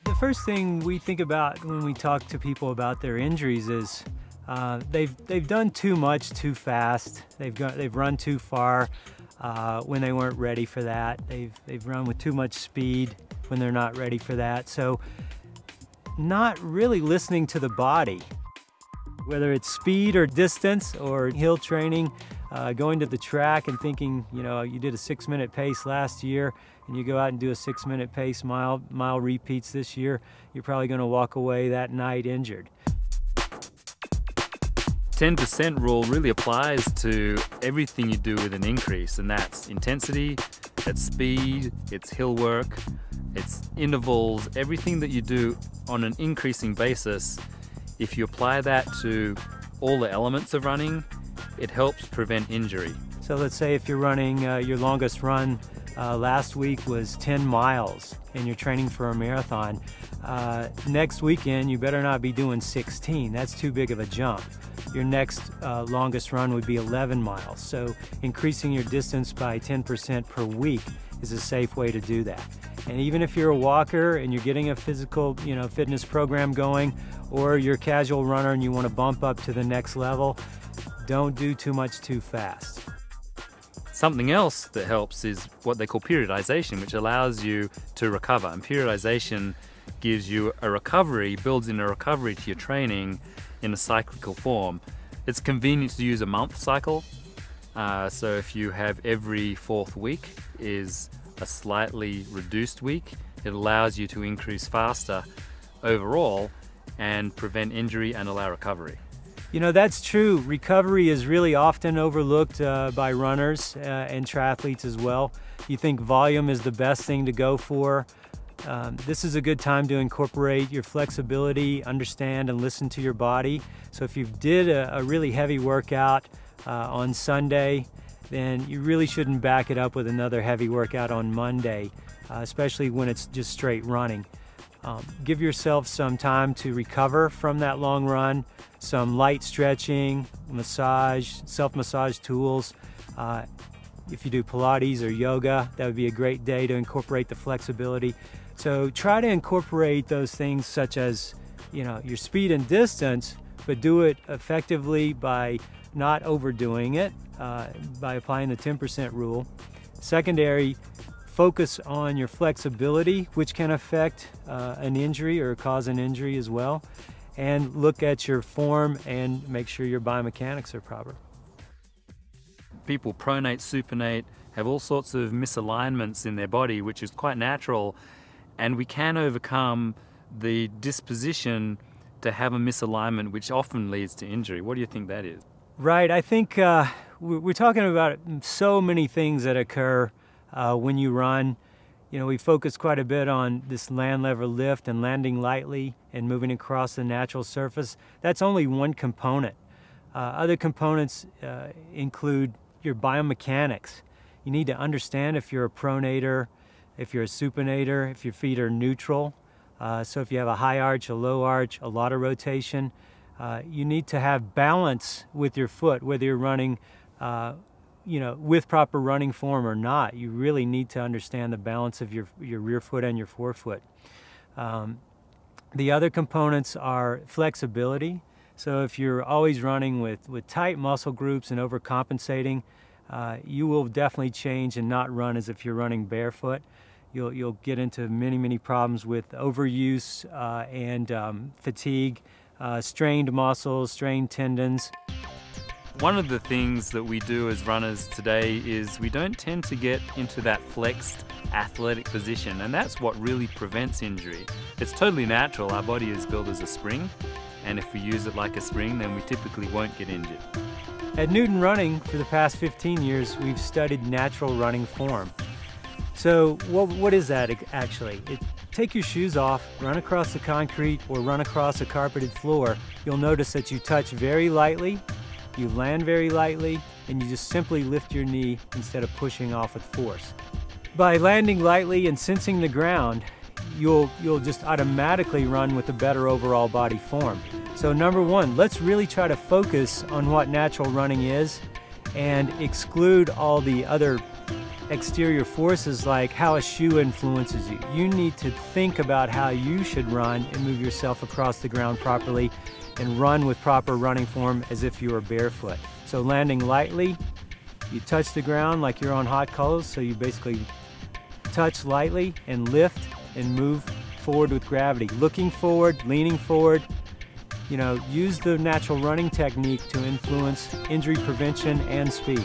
The first thing we think about when we talk to people about their injuries is they've done too much too fast. They've run too far when they weren't ready for that. They've run with too much speed when they're not ready for that. So not really listening to the body, whether it's speed or distance or hill training, going to the track and thinking, you know, you did a 6-minute pace last year and you go out and do a 6-minute pace mile repeats this year, you're probably going to walk away that night injured. 10% rule really applies to everything you do with an increase, and that's intensity, it's speed, it's hill work, it's intervals, everything that you do on an increasing basis. If you apply that to all the elements of running, it helps prevent injury. So let's say if you're running, your longest run last week was 10 miles and you're training for a marathon. Next weekend, you better not be doing 16. That's too big of a jump. Your next longest run would be 11 miles. So increasing your distance by 10% per week is a safe way to do that. And even if you're a walker and you're getting a physical, fitness program going, or you're a casual runner and you want to bump up to the next level, don't do too much too fast. Something else that helps is what they call periodization, which allows you to recover. And periodization gives you a recovery, builds in a recovery to your training in a cyclical form. It's convenient to use a month cycle. So if you have every 4th week is a slightly reduced week, it allows you to increase faster overall and prevent injury and allow recovery. You know, that's true. Recovery is really often overlooked by runners and triathletes as well. You think volume is the best thing to go for. This is a good time to incorporate your flexibility, understand and listen to your body. So if you did a really heavy workout on Sunday, then you really shouldn't back it up with another heavy workout on Monday, especially when it's just straight running. Give yourself some time to recover from that long run, some light stretching, massage, self-massage tools. If you do Pilates or yoga, that would be a great day to incorporate the flexibility. So try to incorporate those things such as, your speed and distance, but do it effectively by not overdoing it, by applying the 10% rule. Secondary, focus on your flexibility, which can affect an injury or cause an injury as well. And look at your form and make sure your biomechanics are proper. People pronate, supranate, have all sorts of misalignments in their body, which is quite natural. And we can overcome the disposition to have a misalignment, which often leads to injury. What do you think that is? Right, I think we're talking about so many things that occur when you run. We focus quite a bit on this land level lift and landing lightly and moving across the natural surface. That's only one component. Other components include your biomechanics. You need to understand if you're a pronator, if you're a supinator, if your feet are neutral. So if you have a high arch, a low arch, a lot of rotation, you need to have balance with your foot, whether you're running with proper running form or not. You really need to understand the balance of your rear foot and your forefoot. The other components are flexibility. So if you're always running with tight muscle groups and overcompensating, you will definitely change and not run as if you're running barefoot. You'll get into many problems with overuse and fatigue, strained muscles, strained tendons. One of the things that we do as runners today is we don't tend to get into that flexed athletic position, and that's what really prevents injury. It's totally natural. Our body is built as a spring, and if we use it like a spring, then we typically won't get injured. At Newton Running, for the past 15 years, we've studied natural running form. So what is that actually? Take your shoes off, run across the concrete or run across a carpeted floor. You'll notice that you touch very lightly, you land very lightly, and you just simply lift your knee instead of pushing off with force. By landing lightly and sensing the ground, you'll just automatically run with a better overall body form. So number one, let's really try to focus on what natural running is and exclude all the other exterior forces like how a shoe influences you. You need to think about how you should run and move yourself across the ground properly and run with proper running form as if you were barefoot. So landing lightly, you touch the ground like you're on hot coals, so you basically touch lightly and lift and move forward with gravity. Looking forward, leaning forward, use the natural running technique to influence injury prevention and speed.